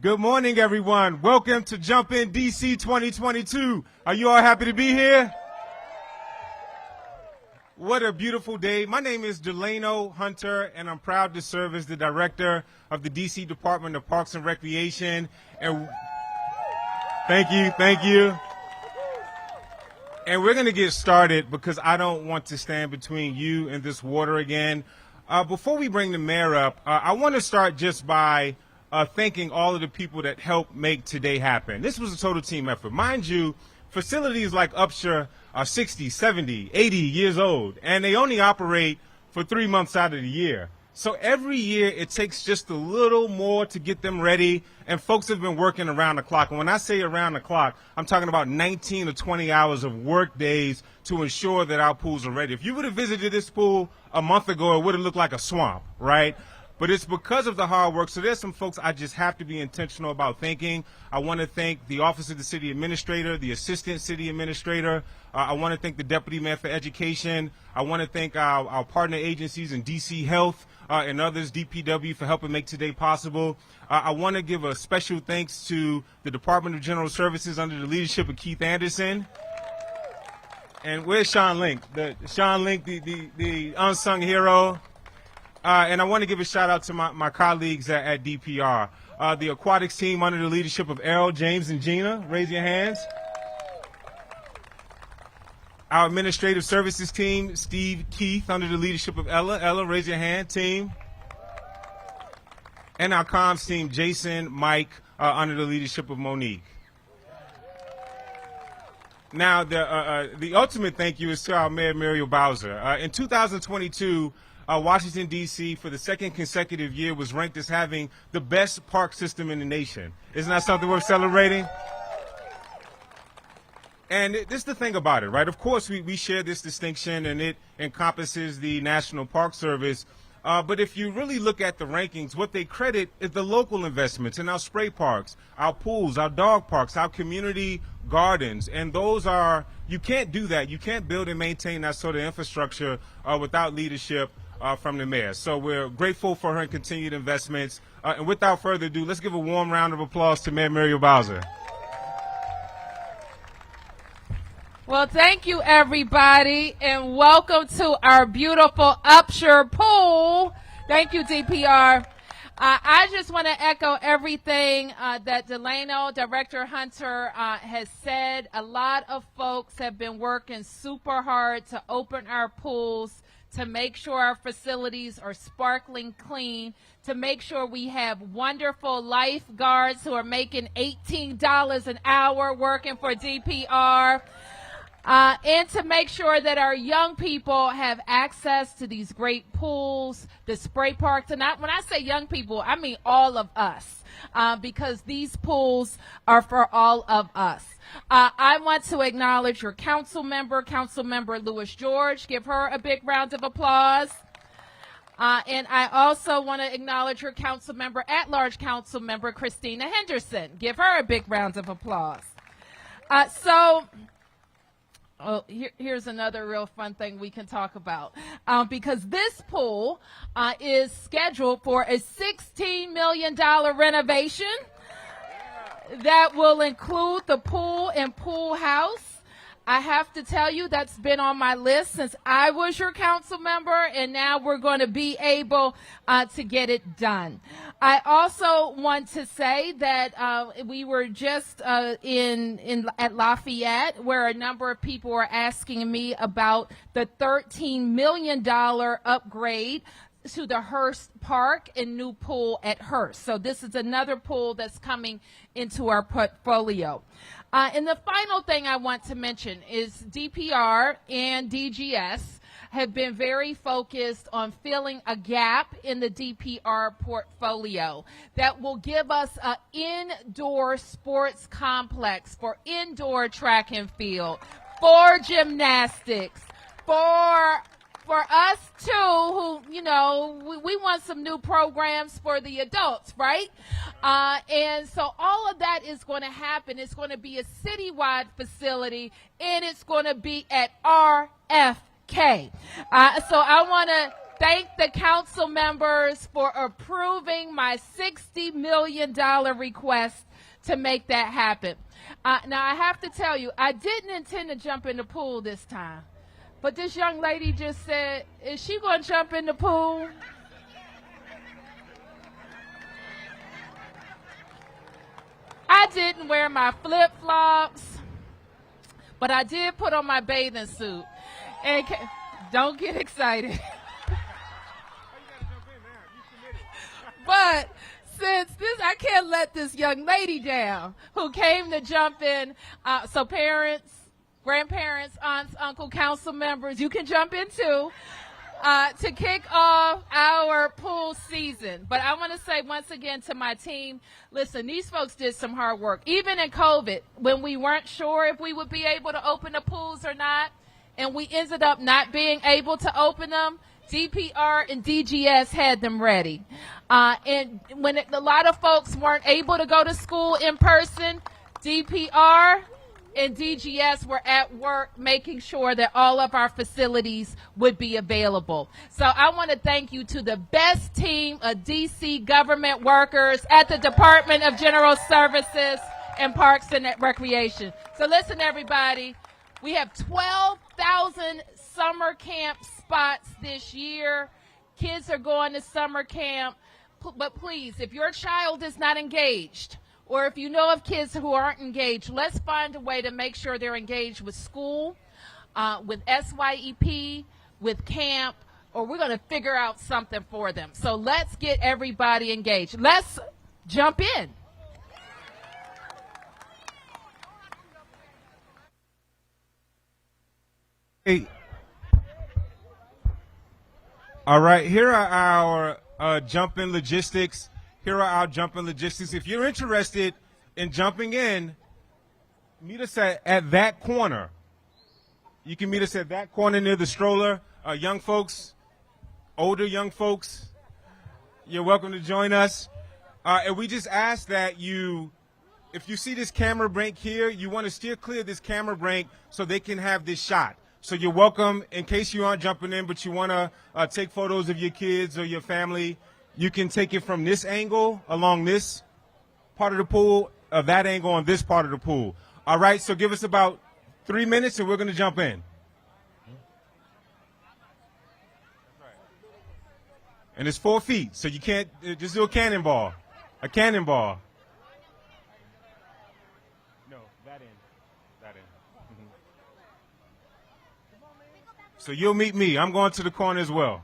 Good morning, everyone. Welcome to Jump In DC 2022. Are you all happy to be here? What a beautiful day. My name is Delano Hunter, and I'm proud to serve as the director of the DC Department of Parks and Recreation. And thank you. And we're going to get started because I don't want to stand between you and this water again. Before we bring the mayor up, I want to start just by thanking all of the people that helped make today happen. This was a total team effort. Mind you, facilities like Upshur are 60, 70, 80 years old, and they only operate for 3 months out of the year. So every year it takes just a little more to get them ready, and folks have been working around the clock. And when I say around the clock, I'm talking about 19 or 20 hours of work days to ensure that our pools are ready. If you would have visited this pool a month ago, it would have looked like a swamp, right? But it's because of the hard work. So there's some folks I just have to be intentional about thanking. I want to thank the Office of the City Administrator, the Assistant City Administrator. I want to thank the Deputy Mayor for Education. I want to thank our partner agencies in DC Health and others, DPW, for helping make today possible. I want to give a special thanks to the Department of General Services under the leadership of Keith Anderson. And where's Sean Link? Sean Link, the unsung hero. And I want to give a shout out to my colleagues at DPR. The aquatics team under the leadership of Errol, James, and Gina. Raise your hands. Our administrative services team, Steve, Keith, under the leadership of Ella. Ella, raise your hand, team. And our comms team, Jason, Mike, under the leadership of Monique. Now, the ultimate thank you is to our Mayor, Muriel Bowser. In 2022, Washington, D.C., for the second consecutive year, was ranked as having the best park system in the nation. Isn't that something worth celebrating? And this is the thing about it, right? Of course, we share this distinction, and it encompasses the National Park Service. But if you really look at the rankings, what they credit is the local investments in our spray parks, our pools, our dog parks, our community gardens. And those are, you can't do that. You can't build and maintain that sort of infrastructure without leadership from the mayor. So we're grateful for her continued investments. And without further ado, let's give a warm round of applause to Mayor Muriel Bowser. Well, thank you, everybody, and welcome to our beautiful Upshur pool. Thank you, DPR. I just want to echo everything that Delano, Director Hunter, has said. A lot of folks have been working super hard to open our pools, to make sure our facilities are sparkling clean, to make sure we have wonderful lifeguards who are making $18 an hour working for DPR. And to make sure that our young people have access to these great pools, the spray parks. And when I say young people, I mean all of us, because these pools are for all of us. I want to acknowledge your council member, Councilmember Lewis George. Give her a big round of applause. And I also want to acknowledge your council member, at-large council member, Christina Henderson. Give her a big round of applause. Here's another real fun thing we can talk about, because this pool is scheduled for a $16 million renovation that will include the pool and pool house. I have to tell you, that's been on my list since I was your council member, and now we're going to be able to get it done. I also want to say that we were just at Lafayette, where a number of people were asking me about the $13 million upgrade to the Hearst Park and new pool at Hearst. So this is another pool that's coming into our portfolio. And the final thing I want to mention is DPR and DGS have been very focused on filling a gap in the DPR portfolio that will give us an indoor sports complex for indoor track and field, for gymnastics, for us too, who, we want some new programs for the adults, right? And so all of that is going to happen. It's going to be a citywide facility, and it's going to be at RFK. So I want to thank the council members for approving my $60 million request to make that happen. Now, I have to tell you, I didn't intend to jump in the pool this time. But this young lady just said, is she going to jump in the pool? I didn't wear my flip-flops, but I did put on my bathing suit. And don't get excited. But since I can't let this young lady down who came to jump in. So parents, grandparents, aunts, uncle, council members, you can jump in too. To kick off our pool season. But I want to say once again to my team, listen, these folks did some hard work. Even in COVID, when we weren't sure if we would be able to open the pools or not, and we ended up not being able to open them, DPR and DGS had them ready. And when a lot of folks weren't able to go to school in person, DPR and DGS were at work making sure that all of our facilities would be available. So I want to thank you to the best team of DC government workers at the Department of General Services and Parks and Recreation. So listen, everybody, we have 12,000 summer camp spots this year. Kids are going to summer camp. But please, if your child is not engaged, or if you know of kids who aren't engaged, let's find a way to make sure they're engaged with school, with SYEP, with camp, or we're going to figure out something for them. So let's get everybody engaged. Let's jump in. Hey. All right, here are our jump-in logistics. Here are our jump-in logistics. If you're interested in jumping in, meet us at that corner. You can meet us at that corner near the stroller. Young folks, older young folks, you're welcome to join us. And we just ask that if you see this camera break here, you want to steer clear of this camera break so they can have this shot. So you're welcome, in case you aren't jumping in, but you want to take photos of your kids or your family, you can take it from this angle along this part of the pool, that angle on this part of the pool. All right, so give us about 3 minutes and we're going to jump in. And it's 4 feet, so you can't just do a cannonball. A cannonball. No, that end. That end. Mm-hmm. So you'll meet me. I'm going to the corner as well.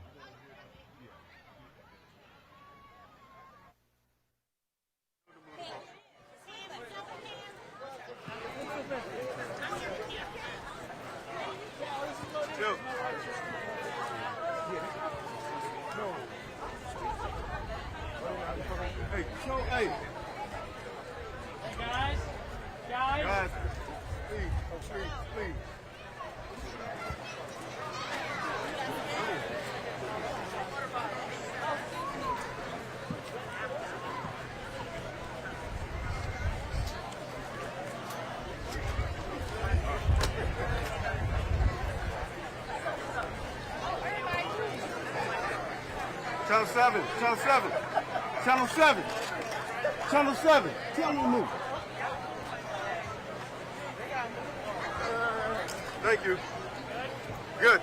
Hey. Guys, please. Channel 7. Tell them to move. Thank you. Good.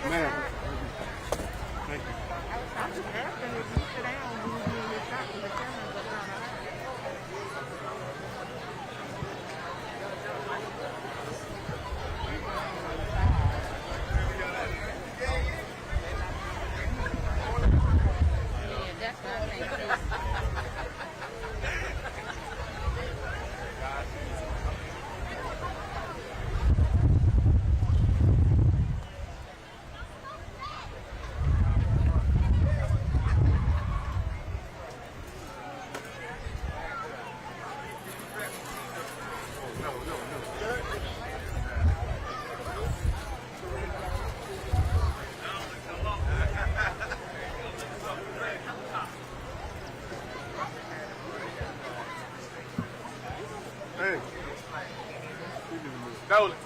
Ma'am. Thank you. I'm just asking if you sit down when you do this shot in the camera. Nolan.